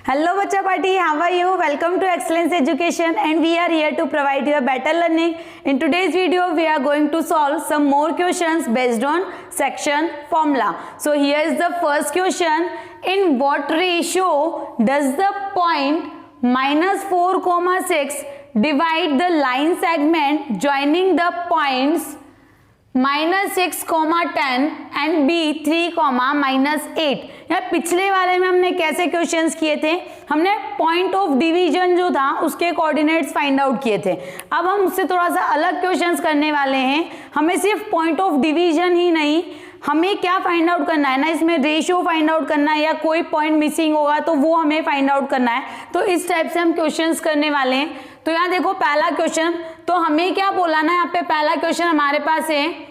Hello Bacha Party, how are you? Welcome to Excellence Education and we are here to provide you a better learning. In today's video, we are going to solve some more questions based on section formula. So here is the first question. In what ratio does the point -4,6 divide the line segment joining the points -6, 10 and B 3, -8। यार पिछले वाले में हमने कैसे questions किए थे, हमने point of division जो था उसके कोऑर्डिनेट्स फाइंड आउट किए थे। अब हम उससे थोड़ा सा अलग क्वेश्चंस करने वाले हैं। हमें सिर्फ पॉइंट ऑफ डिवीजन ही नहीं, हमें क्या फाइंड आउट करना है ना, इसमें रेशियो फाइंड आउट करना है या कोई पॉइंट मिसिंग होगा तो वो हमें फाइंड आउट करना है। तो इस टाइप से हम क्वेश्चंस करने वाले हैं। तो यहाँ देखो पहला क्वेश्चन, तो हमें क्या बोला ना, यहाँ पे पहला क्वेश्चन हमारे पास है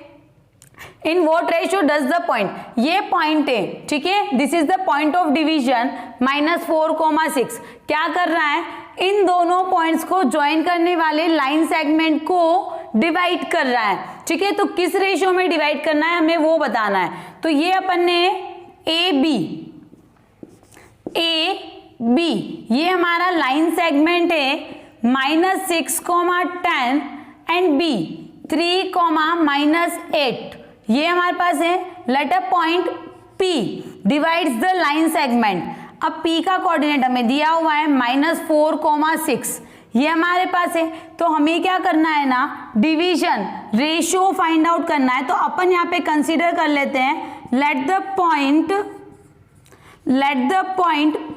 in what ratio does the point, ये पॉइंट है, ठीक है, this is the point of division -4,6 क्या कर रहा है, इन दोनों पॉइंट्स को ज्वाइन करने वाले लाइन सेगमेंट को डिवाइड कर रहा है, ठीक है। तो किस रेशियो में डिवाइड करना है हमें वो बताना है। तो ये अपन ने ए बी ये हमारा लाइन सेगमेंट है -6, 10 एंड B 3, -8 ये हमारे पास है। Let a point P divides the line segment. अब P का कोऑर्डिनेट हमें दिया हुआ है -4,6 ये हमारे पास है। तो हमें क्या करना है ना, डिवीजन रेशियो फाइंड आउट करना है। तो अपन यहाँ पे कंसीडर कर लेते हैं, let the point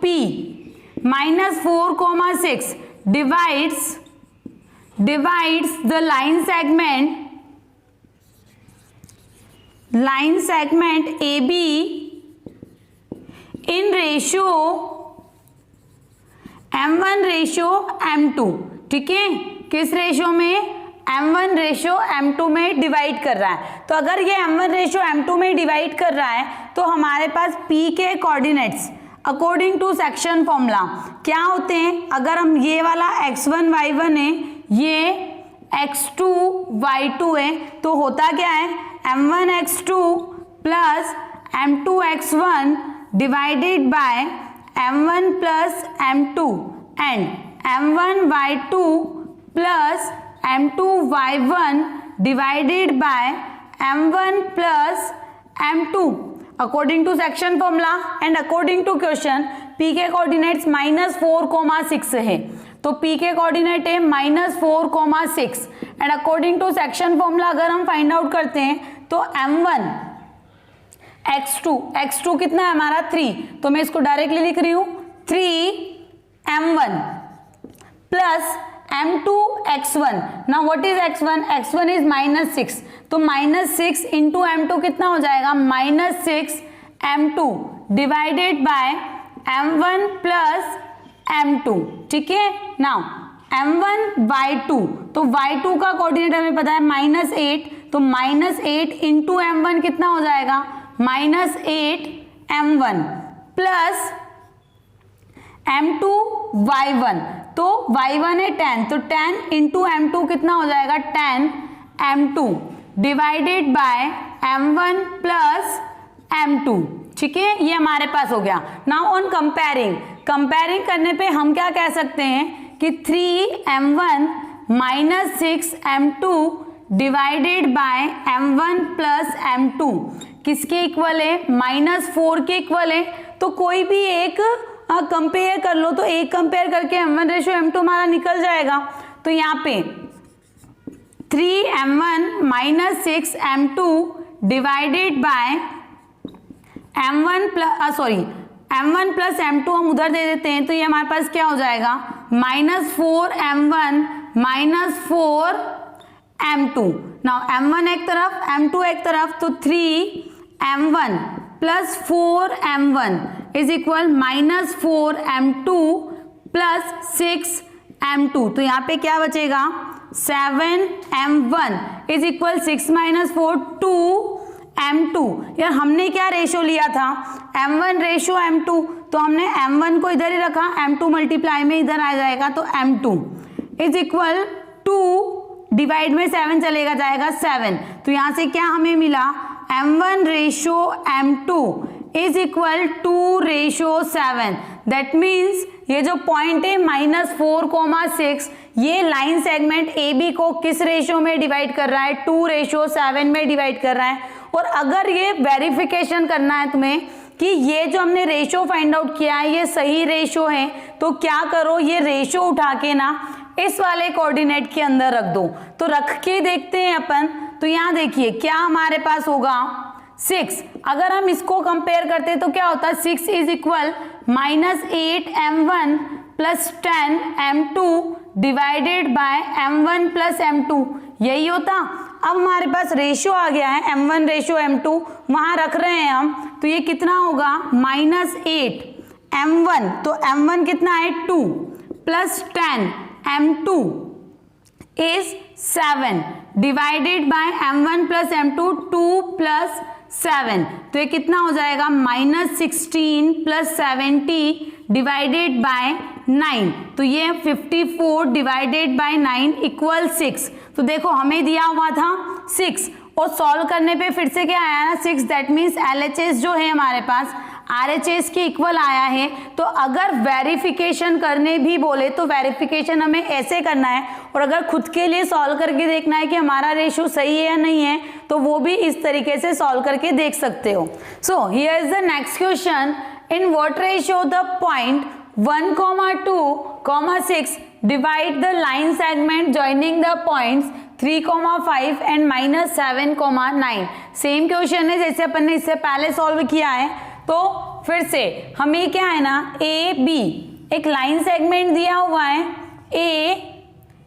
P -4,6 divides the line segment AB in ratio M1:M2, ठीक है। किस रेशियो में, M1:M2 में डिवाइड कर रहा है। तो अगर ये M1:M2 में डिवाइड कर रहा है तो हमारे पास P के coordinates according to section formula क्या होते हैं। अगर हम ये वाला x1 y1 है, ये x2 y2 है, तो होता क्या है, m1 x2 plus m2 x1 divided by m1 plus m2 and m1 y2 plus m2 y1 divided by m1 plus m2 according to section formula and according to question. P के coordinates -4,6 है, तो P के coordinate है -4,6 and according to section formula अगर हम find out करते हैं तो m1 x2 कितना है हमारा 3, तो मैं इसको डायरेक्टली लिख रही हूं 3m1 plus m2 x1। Now what is x1 is -6, तो -6 इंटू m2 कितना हो जाएगा, -6m2 divided by m1 plus m2, ठीक है। नाउ m1 y2, तो y2 का कोऑर्डिनेट हमें पता है -8, तो -8 इंटू m1 कितना हो जाएगा, -8m1 प्लस m2 y1, तो y1 है 10, तो 10 इंटू m2 कितना हो जाएगा, 10m2 divided by m1 plus m2, ठीक है। ये हमारे पास हो गया। नाउ ऑन कंपेयरिंग करने पे हम क्या कह सकते हैं कि 3m1 -6m2 divided by m1 plus m2 किसके इक्वल है, -4 के इक्वल है। तो कोई भी एक कंपेयर कर लो, तो एक कंपेयर करके m1:m2 हमारा निकल जाएगा। तो यहाँ पे 3m1 -6m2 divided by m1 plus m2 हम उधर दे देते हैं, तो ये हमारे पास क्या हो जाएगा, -4m1 -4m2। नाउ m1 एक तरफ m2 एक तरफ, तो 3m1 plus 4m1 is equal -4m2 plus 6m2। तो यहाँ पे क्या बचेगा, 7m1 इज इक्वल 6 - 4 2m2। यार हमने क्या रेशियो लिया था, m1:m2, तो हमने m1 को इधर ही रखा, m2 मल्टीप्लाई में इधर आ जाएगा, तो m2 इज इक्वल 2 डिवाइड में 7 चलेगा जाएगा 7। तो यहाँ से क्या हमें मिला, m1:m2 is equal 2:7। That means ये जो पॉइंट है -4,6 ये लाइन सेगमेंट ए बी को किस रेशियो में डिवाइड कर रहा है, 2:7 में डिवाइड कर रहा है। और अगर ये वेरिफिकेशन करना है तुम्हें कि ये जो हमने रेशियो फाइंड आउट किया है ये सही रेशियो है, तो क्या करो, ये रेशियो उठा के ना इस वाले कोऑर्डिनेट के अंदर रख दो। तो रख के देखते हैं अपन। तो यहाँ देखिए क्या हमारे पास होगा 6। अगर हम इसको कंपेयर करते हैं तो क्या होता है, 6 is equal -8m1 plus 10m2 divided by m1 plus m2, यही होता। अब हमारे पास रेशियो आ गया है m1 रेशियो m2, वहां रख रहे हैं हम, तो ये कितना होगा -8m1, तो m1 कितना है 2 plus 10m2 is 7 divided by m1 plus m2 2 plus 7, तो ये कितना हो जाएगा -16 प्लस 70 डिवाइडेड बाय 9, तो ये 54 डिवाइडेड बाय 9 इक्वल 6। तो देखो हमें दिया हुआ था 6 और सॉल्व करने पे फिर से क्या आया ना 6। दैट मीन्स LHS जो है हमारे पास RHS के इक्वल आया है। तो अगर वेरिफिकेशन करने भी बोले तो वेरिफिकेशन हमें ऐसे करना है, और अगर खुद के लिए सॉल्व करके देखना है कि हमारा रेशियो सही है या नहीं है तो वो भी इस तरीके से सॉल्व करके देख सकते हो। So here is the next question, in what ratio the point 1,2,6 divide the line segment joining the points 3,5 and -7,9। Same question है जैसे अपन ने इससे पहले सॉल्व किया है। तो फिर से हमें क्या है ना ए बी एक लाइन सेगमेंट दिया हुआ है ए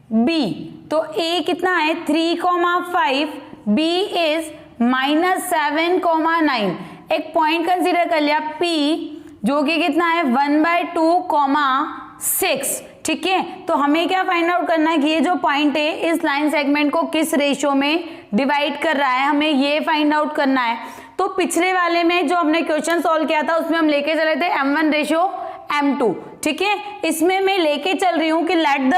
बी, तो ए कितना है 3,5, बी इज -7,9। एक पॉइंट कंसीडर कर लिया P जो कि कितना है 1/2,6। ठीक है, तो हमें क्या फाइंड आउट करना है कि ये जो पॉइंट है इस लाइन सेगमेंट को किस रेशियो में डिवाइड कर रहा है, हमें ये फाइंड आउट करना है। तो पिछले वाले में जो हमने क्वेश्चन सॉल्व किया था उसमें हम लेके चले थे m1 रेशियो m2। ठीक है, इसमें मैं लेके चल रही हूं कि let the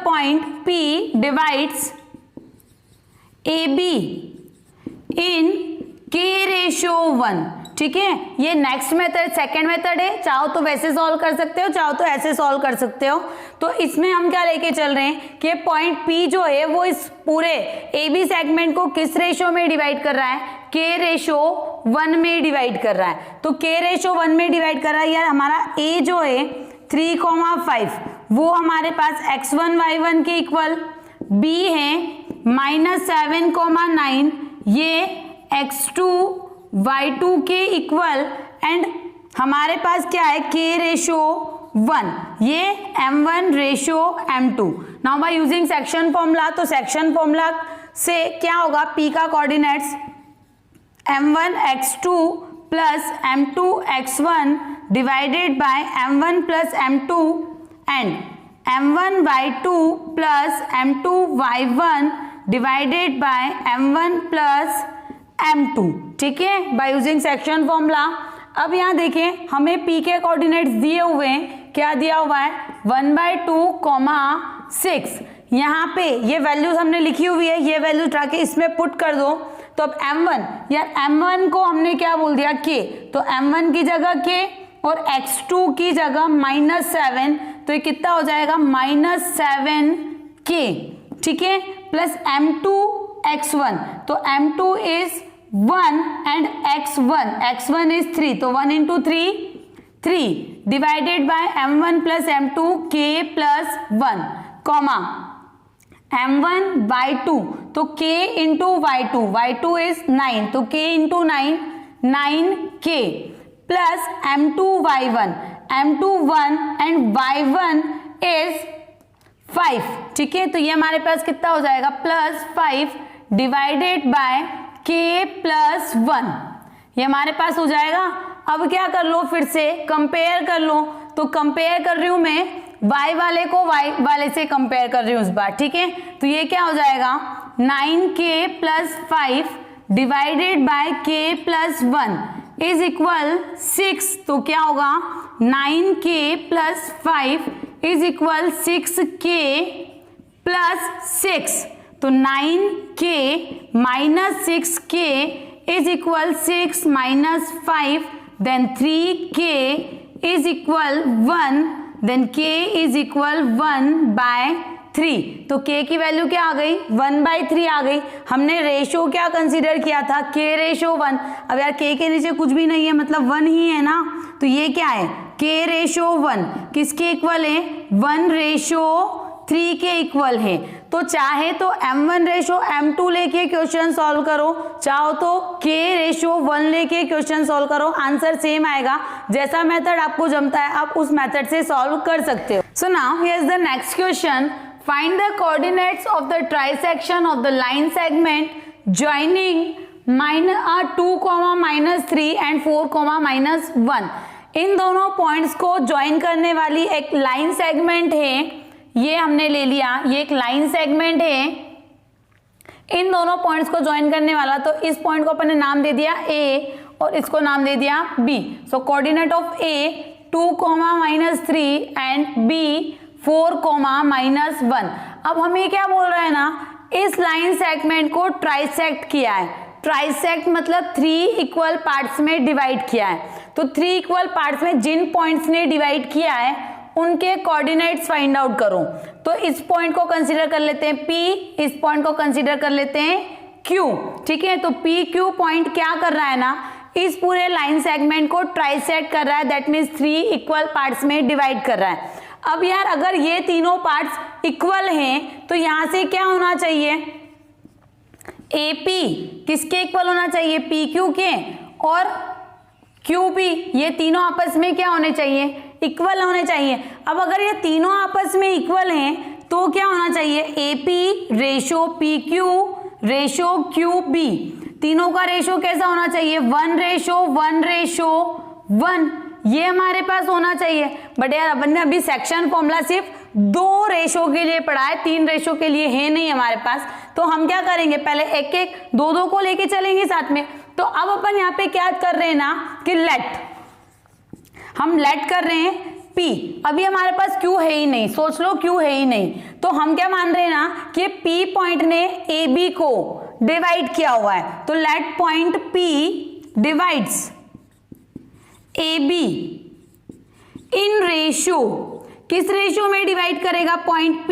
point P divides AB in K ratio 1। ठीक है, ये नेक्स्ट मेथड सेकेंड मेथड है, चाहो तो वैसे सॉल्व कर सकते हो, चाहो तो ऐसे सॉल्व कर सकते हो। तो इसमें हम क्या लेके चल रहे हैं कि पॉइंट P जो है वो इस पूरे AB सेगमेंट को किस रेशियो में डिवाइड कर रहा है, K रेशियो 1 में डिवाइड कर रहा है। तो K रेशियो 1 में डिवाइड कर रहा है, यार हमारा A जो है 3,5 वो हमारे पास x1 y1 के इक्वल, B है -7,9 ये x2 y2 के इक्वल, एंड हमारे पास क्या है K रेशियो 1 ये m1 ratio m2। Now by using section formula, तो सेक्शन फॉर्मूला से क्या होगा P का coordinates m1 x2 plus m2 x1 divided by m1 plus m2 and m1 y2 plus m2 y1 divided by m1 plus m2। ठीक है, by using section formula. अब यहाँ देखें हमें P के कोऑर्डिनेट्स दिए हुए हैं, क्या दिया हुआ है 1/2,6। यहाँ पे ये वैल्यूज हमने लिखी हुई है, ये वैल्यू उठा के इसमें पुट कर दो। तो अब m1, यार m1 को हमने क्या बोल दिया K, तो m1 की जगह K और x2 की जगह -7, तो ये कितना हो जाएगा -7K। ठीक है, प्लस m2 x1, तो m2 is 1 and x1 is 3, तो 1 × 3 divided by m1 plus m2 K plus 1 comma m1 y2, तो K इंटू y2 इज 9, तो K into 9K plus m2 y1 and y1 is 5। ठीक है, तो ये हमारे पास कितना हो जाएगा +5 डिवाइडेड बाय K प्लस 1, ये हमारे पास हो जाएगा। अब क्या कर लो, फिर से कंपेयर कर लो। तो कंपेयर कर रही हूं मैं y वाले को y वाले से कंपेयर कर रही हूं इस बार। ठीक है, तो ये क्या हो जाएगा 9K plus 5 divided by K plus 1 is equal 6। तो क्या होगा 9K plus 5 is equal 6K plus 6, तो 9K minus 6K is equal 6 minus 5, then 3k is equal 1, then k is equal 1/3। तो k की वैल्यू क्या आ गई? 1/3 आ गई। हमने रेशो क्या कंसीडर किया था? k ratio 1। अब यार k के नीचे कुछ भी नहीं है, मतलब 1 ही है ना, तो ये क्या है? k रेशो 1 किसके इक्वल है? 1 रेशो 3 के इक्वल है। तो चाहे तो m1 रेशो m2 लेके क्वेश्चन सॉल्व करो, चाहो तो k रेशो 1 लेके क्वेश्चन सॉल्व करो, आंसर सेम आएगा। जैसा मेथड आपको जमता है आप उस मेथड से सॉल्व कर सकते हो। So now here is the next question, find the coordinates of the trisection of the line segment joining -2, -3 and 4, -1। इन दोनों पॉइंट्स को ज्वाइन करने वाली एक लाइन सेगमेंट है, ये हमने ले लिया, ये एक लाइन सेगमेंट है, इन दोनों पॉइंट्स को ज्वाइन करने वाला। तो इस पॉइंट को अपन ने नाम दे दिया A और इसको नाम दे दिया B। So coordinate of A 2, -3 and B 4, -1। अब हमें क्या बोल रहा है ना, इस लाइन सेगमेंट को ट्राइसेक्ट किया है। ट्राइसेक्ट मतलब 3 इक्वल पार्ट्स में डिवाइड किया है। तो 3 इक्वल पार्ट्स में जिन पॉइंट्स ने डिवाइड किया है उनके कोऑर्डिनेट्स फाइंड आउट करो। तो इस पॉइंट को कंसीडर कर लेते हैं P, इस पॉइंट को कंसीडर कर लेते हैं Q। ठीक है, तो PQ पॉइंट क्या कर रहा है ना, इस पूरे लाइन सेगमेंट को ट्राइसेक्ट कर रहा है, दैट मीन्स 3 इक्वल पार्ट्स में डिवाइड कर रहा है। अब यार अगर ये तीनों पार्ट्स इक्वल हैं तो यहां से क्या होना चाहिए? AP किसके इक्वल होना चाहिए? PQ के, और QP ये तीनों आपस में क्या होने चाहिए? इक्वल होने चाहिए। अब अगर ये तीनों आपस में इक्वल हैं तो क्या होना चाहिए? AP ratio PQ ratio QB, तीनों का रेशो कैसा होना चाहिए? 1 रेशो 1 रेशो 1, ये हमारे पास होना चाहिए। बट यार अपन ने अभी सेक्शन फॉर्मूला सिर्फ 2 रेशो के लिए पढ़ा है, 3 रेशो के लिए है नहीं हमारे पास। तो हम क्या करेंगे, पहले एक एक 2 को लेके चलेंगे साथ में। तो अब अपन यहाँ पे क्या कर रहे हैं ना कि हम लेट कर रहे हैं P। अभी हमारे पास Q है ही नहीं, सोच लो Q है ही नहीं, तो हम क्या मान रहे हैं ना कि P पॉइंट ने AB को डिवाइड किया हुआ है। तो let point P divides AB in ratio, किस रेशियो में डिवाइड करेगा पॉइंट P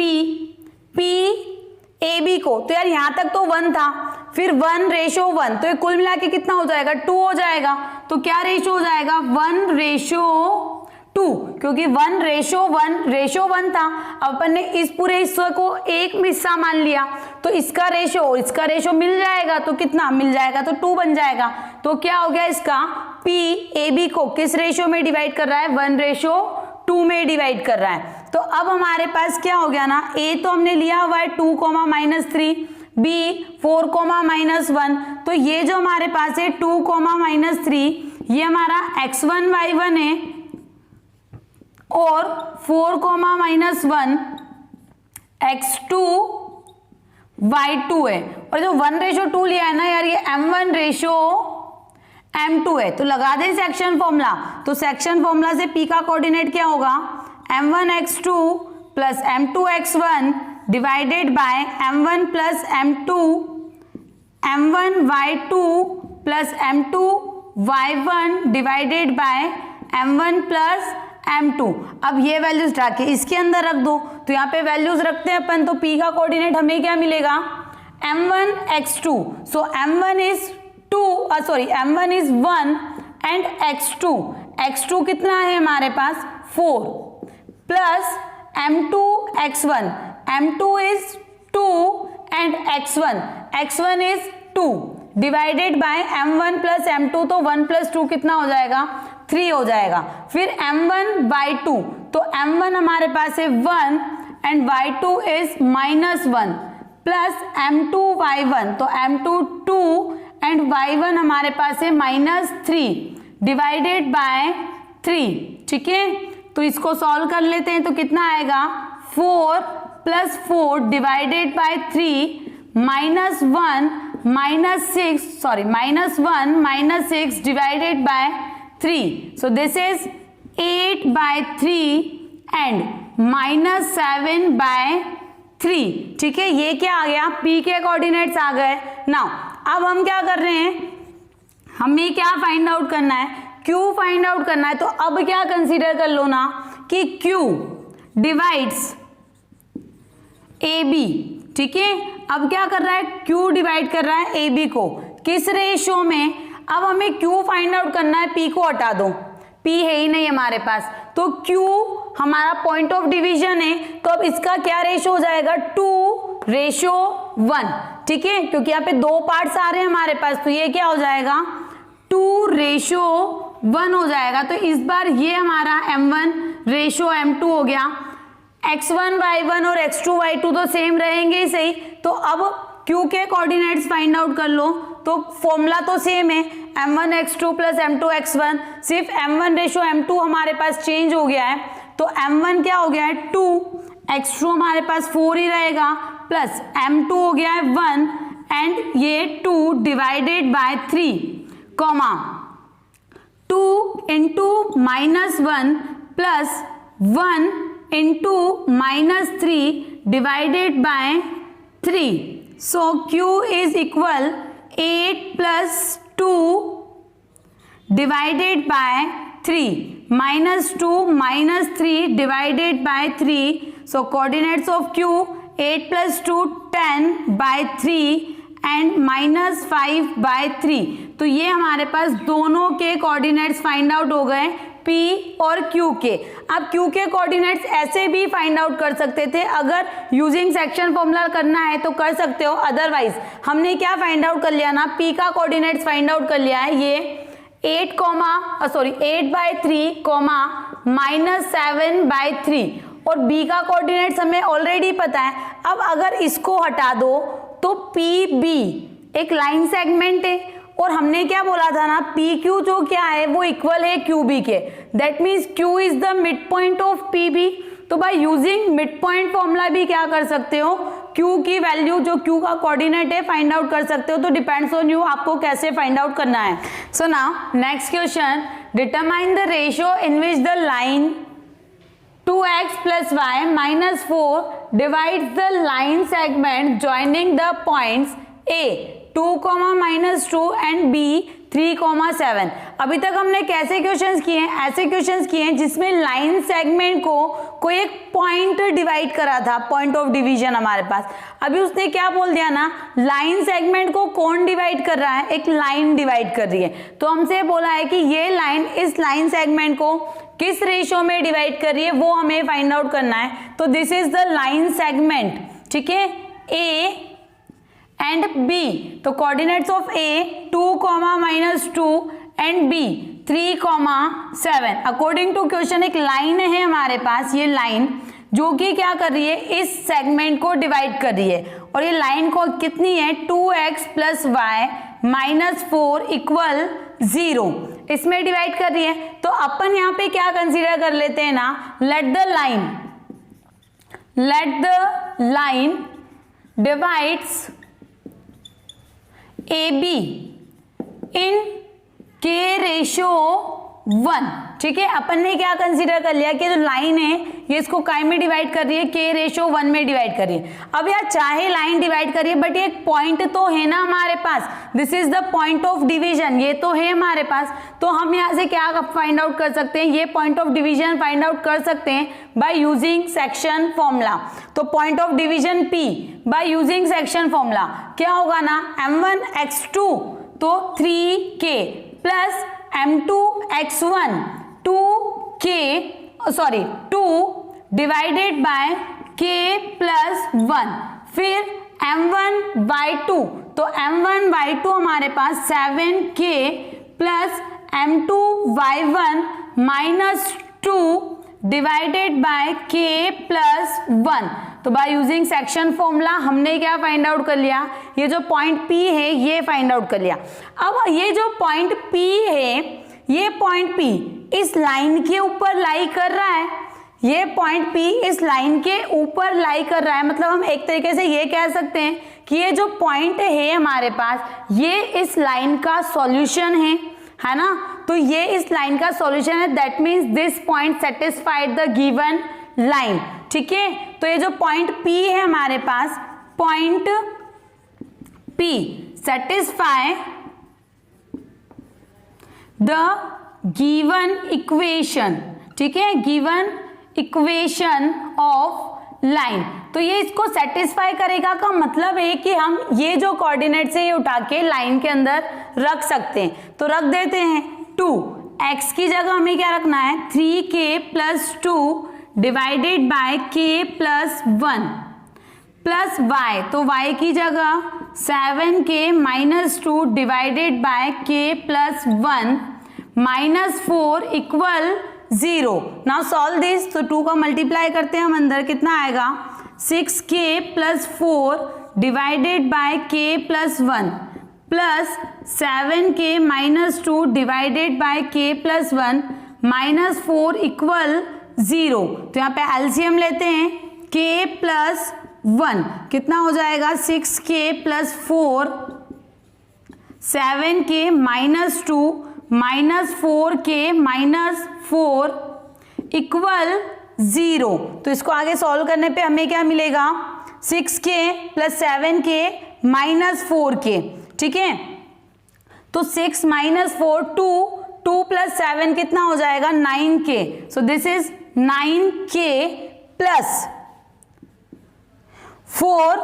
AB को? तो यार यहां तक तो 1 था, फिर 1 रेशो 1, तो ये कुल मिला के कितना हो जाएगा? 2 हो जाएगा। तो क्या रेशो हो जाएगा? 1 रेशो 2, क्योंकि 1 रेशो 1 था। अब अपन ने इस पूरे हिस्से को एक हिस्सा मान लिया, तो इसका रेशो मिल जाएगा, तो कितना मिल जाएगा? तो 2 बन जाएगा। तो क्या हो गया इसका? P AB को किस रेशो में डिवाइड कर रहा है? 1 रेशो 2 में डिवाइड कर रहा है। तो अब हमारे पास क्या हो गया ना, A तो हमने लिया हुआ है 2, -3, B 4, -1। तो ये जो हमारे पास है 2, -3, ये हमारा x1 y1 है, और 4, -1 x2 y2 है। और जो 1 रेशो 2 लिया है ना यार, ये m1 रेशो m2 है। तो लगा दें सेक्शन फॉर्मूला। तो सेक्शन फॉर्मूला से P का कोऑर्डिनेट क्या होगा? m1 x2 plus m2 x1 divided by m1 plus m2 m1 y2 plus m2 y1 divided by m1 plus m2। अब ये वैल्यूज रख के इसके अंदर रख दो, तो यहाँ पे वैल्यूज रखते हैं अपन। तो P का कोऑर्डिनेट हमें क्या मिलेगा? m1 x2। So m1 is 1 and x2 कितना है हमारे पास? 4 plus m2 is 2 and x1 is 2 divided by m1 plus m2, तो 1 प्लस 2 कितना हो जाएगा? 3 हो जाएगा। फिर m1 y2, तो m1 हमारे पास है 1 and y2 is -1 plus m2 y1, तो m2 2 एंड y1 हमारे पास है -3 डिवाइडेड बाय 3। ठीक है, तो इसको सॉल्व कर लेते हैं। तो कितना आएगा? 4 plus 4 divided by 3 -1 -6 divided by 3। So this is 8/3 and -7/3। ठीक है, ये क्या आ गया? P के कोऑर्डिनेट्स आ गए। नाउ अब हम क्या कर रहे हैं, हमें क्या फाइंड आउट करना है, Q फाइंड आउट करना है। तो अब क्या कंसीडर कर लो ना कि Q डिवाइड्स AB, ठीक है। अब क्या कर रहा है, Q डिवाइड कर रहा है AB को, किस रेशो में। अब हमें Q फाइंड आउट करना है, P को हटा दो, P है ही नहीं हमारे पास, तो Q हमारा पॉइंट ऑफ डिवीजन है, तो अब इसका क्या रेशो हो जाएगा, 2:1, ठीक है, क्योंकि यहाँ पे 2 पार्ट्स आ रहे हैं हमारे पास, तो ये क्या हो जाएगा 2:1 हो जाएगा। तो इस बार ये हमारा M1:M2 हो गया। x1 y1 और x2 y2 तो सेम रहेंगे ही सही। तो अब Q के कोऑर्डिनेट्स फाइंड आउट कर लो, तो फॉर्मूला तो सेम है, M1 x2 plus M2 x1, सिर्फ M1:M2 हमारे पास चेंज हो गया है। तो M1 क्या हो गया है 2, x2 हमारे पास 4 ही रहेगा, प्लस M2 हो गया है 1 एंड ये 2 divided by 3, comma 2 into -1 plus 1 into -3 divided by 3। So Q is equal 8 plus 2 divided by 3, -2 -3 divided by 3। So coordinates of Q 8 plus 2 10 by 3 and -5/3। तो ये हमारे पास दोनों के कोऑर्डिनेट्स फाइंड आउट हो गए, P और Q के। अब Q के कोऑर्डिनेट्स ऐसे भी फाइंड आउट कर सकते थे, अगर यूजिंग सेक्शन फॉर्मूला करना है तो कर सकते हो, अदरवाइज हमने क्या फाइंड आउट कर लिया ना, P का कोऑर्डिनेट्स फाइंड आउट कर लिया है, ये 8/3, -7/3, और B का कोऑर्डिनेट्स हमें ऑलरेडी पता है। अब अगर इसको हटा दो तो PB एक लाइन सेगमेंट है, और हमने क्या बोला था ना, PQ जो क्या है वो इक्वल है QB के, that means Q is the mid point of PB। तो by using mid point formula भी क्या कर सकते हो, Q की वैल्यू जो Q का कोऑर्डिनेट है फाइंड आउट कर सकते हो। तो डिपेंड्स ऑन यू, आपको कैसे फाइंड आउट करना है। So now next question, determine the ratio in which the line 2x plus y minus 4 divides the line segment joining the points A 2, -2 and B 3, 7। अभी तक हमने कैसे क्वेश्चंस किए हैं, ऐसे क्वेश्चंस किए हैं जिसमें लाइन सेगमेंट को कोई एक पॉइंट डिवाइड करा था, पॉइंट ऑफ डिवीजन हमारे पास। अभी उसने क्या बोल दिया ना, लाइन सेगमेंट को कौन डिवाइड कर रहा है, एक लाइन डिवाइड कर रही है। तो हमसे बोला है कि ये लाइन इस लाइन सेगमेंट को किस रेशियो में डिवाइड कर रही है, वो हमें फाइंड आउट करना है। तो this is the line segment, ठीक है, A एंड B। तो coordinates of A 2, -2 and B 3, 7। According to question एक लाइन है हमारे पास, ये लाइन जो कि क्या कर रही है, इस सेगमेंट को डिवाइड कर रही है, और ये लाइन को कितनी है 2x + y -4 = 0, इसमें डिवाइड कर रही है। तो अपन यहाँ पे क्या कंसीडर कर लेते हैं ना, let the line divides AB in K:1, ठीक है। अपन ने क्या कंसीडर कर लिया कि जो लाइन है ये इसको काय में डिवाइड कर रही है, K:1 में डिवाइड कर रही है। अब यार चाहे लाइन डिवाइड करिए, बट ये पॉइंट तो है ना हमारे पास, this is the point of division, ये तो है हमारे पास। तो हम यहाँ से क्या फाइंड आउट कर सकते हैं, ये point of division find out कर सकते हैं बाय यूजिंग सेक्शन फॉर्मूला। तो point of division P by using section formula क्या होगा ना, M1 x2 तो 3K plus M2 x1 2 divided bye K + 1, फिर M1 y2 तो M1 y2 हमारे पास 7K plus M2 y1 -2 divided bye K + 1। तो by using section formula हमने क्या फाइंड आउट कर लिया, ये जो पॉइंट P है ये फाइंड आउट कर लिया। अब ये जो पॉइंट P है, ये पॉइंट P इस लाइन के ऊपर लाई कर रहा है, ये पॉइंट P इस लाइन के ऊपर लाई कर रहा है। मतलब हम एक तरीके से ये कह सकते हैं कि ये जो पॉइंट है हमारे पास, ये इस लाइन का सॉल्यूशन है ना। तो ये इस लाइन का सॉल्यूशन है, that means this point satisfied the given line, ठीक है। तो ये जो पॉइंट P है हमारे पास, point P satisfy the given equation, ठीक है, गिवन इक्वेशन ऑफ लाइन। तो ये इसको सेटिस्फाई करेगा का मतलब है कि हम ये जो कोऑर्डिनेट्स है ये उठा के लाइन के अंदर रख सकते हैं। तो रख देते हैं 2, x की जगह हमें क्या रखना है 3k + 2 divided bye k + 1 plus y, तो y की जगह 7k - 2 divided bye k + 1 -4 = 0। Now solve this. तो 2 का मल्टीप्लाई करते हैं हम, अंदर कितना आएगा 6k + 4 divided by k + 1 plus 7k - 2 divided bye k + 1 -4 = 0। तो यहाँ पे एलसीएम लेते हैं, k + 1 कितना हो जाएगा 6k + 4 7k - 2 -4k - 4 = 0। तो इसको आगे सॉल्व करने पे हमें क्या मिलेगा 6k + 7k - 4k, ठीक है। तो 6 - 4 2 + 7 कितना हो जाएगा 9k। So this is 9k + 4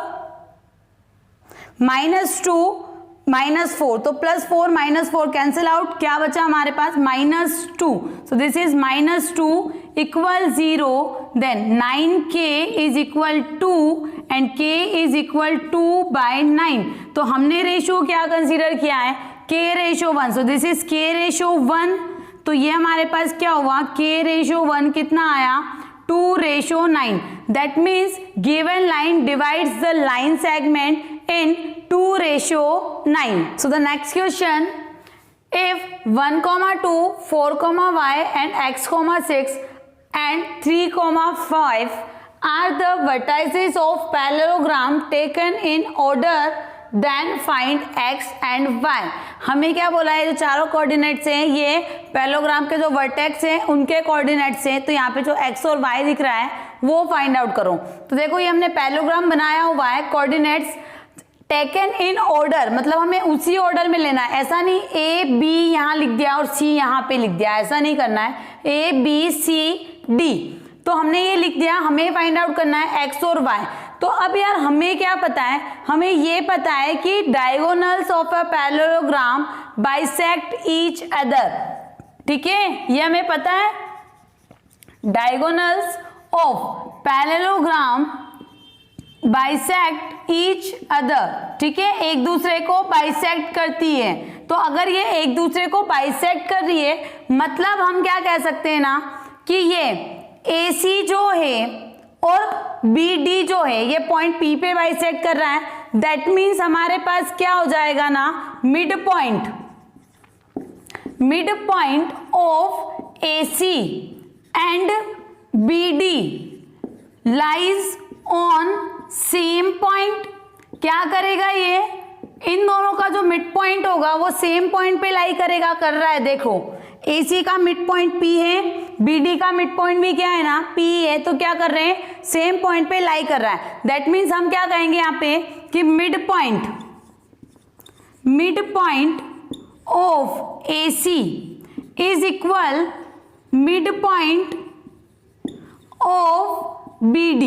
-2 -4, तो +4 -4 कैंसिल आउट, क्या बचा हमारे पास -2। So this is -2 = 0। Then 9k = 2 and k = 2/9। तो हमने रेशियो क्या कंसीडर किया है k ratio 1। So this is k ratio 1। तो ये हमारे पास क्या हुआ k रेशियो 1 कितना आया 2:9। That means given line divides the line segment in 2:9. So the next question, if 1, 2, 4, y and x, 6 and 3, 5 are the vertices of parallelogram taken in order, then find x and y। हमें क्या बोला है जो चारों coordinates हैं ये parallelogram के जो वर्टेक्स हैं उनके कोऑर्डिनेट्स हैं। तो यहाँ पे जो x और y दिख रहा है वो फाइंड आउट करो। तो देखो ये हमने पैरेललोग्राम बनाया हुआ है, कोऑर्डिनेट्स टेकन इन ऑर्डर, मतलब हमें उसी ऑर्डर में लेना है। ऐसा नहीं a b यहाँ लिख दिया और c यहाँ पे लिख दिया, ऐसा नहीं करना है a b c d। तो हमने ये लिख दिया, हमें फाइंड आउट करना है x और y। तो अब यार हमें क्या पता है, हमें ये पता है कि diagonals of a parallelogram bisect each other, ठीक है, ये हमें पता है। Diagonals of parallelogram bisect each other, ठीक है, एक दूसरे को बाइसेक्ट करती है। तो अगर ये एक दूसरे को बाइसेक्ट कर रही है मतलब हम क्या कह सकते हैं ना कि ये AC जो है और BD जो है ये पॉइंट P पे बाइसेक्ट कर रहा है। दैट मीन्स हमारे पास क्या हो जाएगा ना mid point of AC and BD lies on same point. क्या करेगा ये, इन दोनों का जो मिड पॉइंट होगा वो सेम पॉइंट पे लाई करेगा, कर रहा है। देखो AC का मिड पॉइंट P है, BD का मिड पॉइंट भी क्या है ना P है, तो क्या कर रहे हैं सेम पॉइंट पे लाई कर रहा है। दैट मीन्स हम क्या कहेंगे यहाँ पे कि mid point of AC is equal mid point of BD।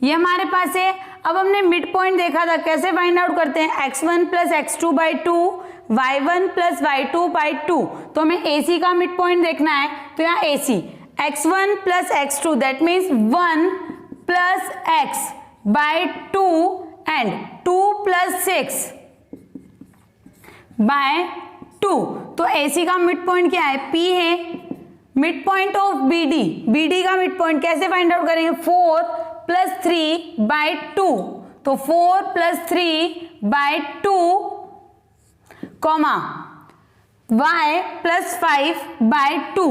ये हमारे पास है। अब हमने मिड पॉइंट देखा था, कैसे फाइंड आउट करते हैं x1 + x2/2 y1 + y2/2। तो हमें AC का मिड पॉइंट देखना है, तो यहाँ AC x1 + x2 that means 1 + x/2 and 2 + 6/2। तो AC का मिड पॉइंट क्या है P है। मिड पॉइंट ऑफ BD का मिड पॉइंट कैसे फाइंड आउट करेंगे 4 + 3/2। तो 4 + 3/2 कॉमा y + 5/2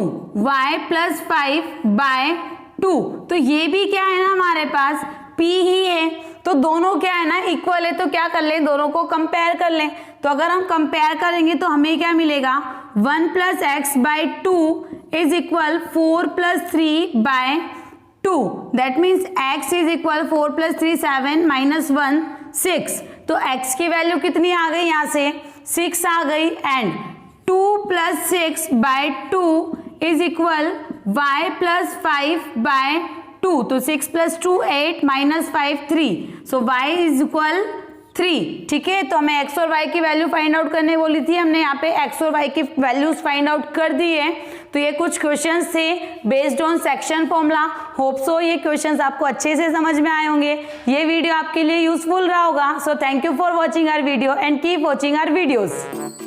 तो ये भी क्या है ना हमारे पास P ही है। तो दोनों क्या है ना इक्वल है, तो क्या कर लें दोनों को कंपेयर कर लें। तो अगर हम कंपेयर करेंगे तो हमें क्या मिलेगा 1 + x/2 is equal 4 + 3/2। That means x is equal 4 + 3 7 - 1 6। तो x की वैल्यू कितनी आ गई यहाँ से 6 आ गई and 2 plus 6 by 2 is equal y plus 5 by 2, तो 6 plus 2 8 minus 5 3, so y is equal 3। ठीक है, तो हमें x और y की वैल्यू फाइंड आउट करने बोली थी, हमने यहाँ पे x और y की वैल्यूज फाइंड आउट कर दी है। तो ये कुछ क्वेश्चंस थे based on section formula. Hope so ये क्वेश्चंस आपको अच्छे से समझ में आए होंगे, ये वीडियो आपके लिए यूजफुल रहा होगा। So thank you for watching our video and keep watching our videos.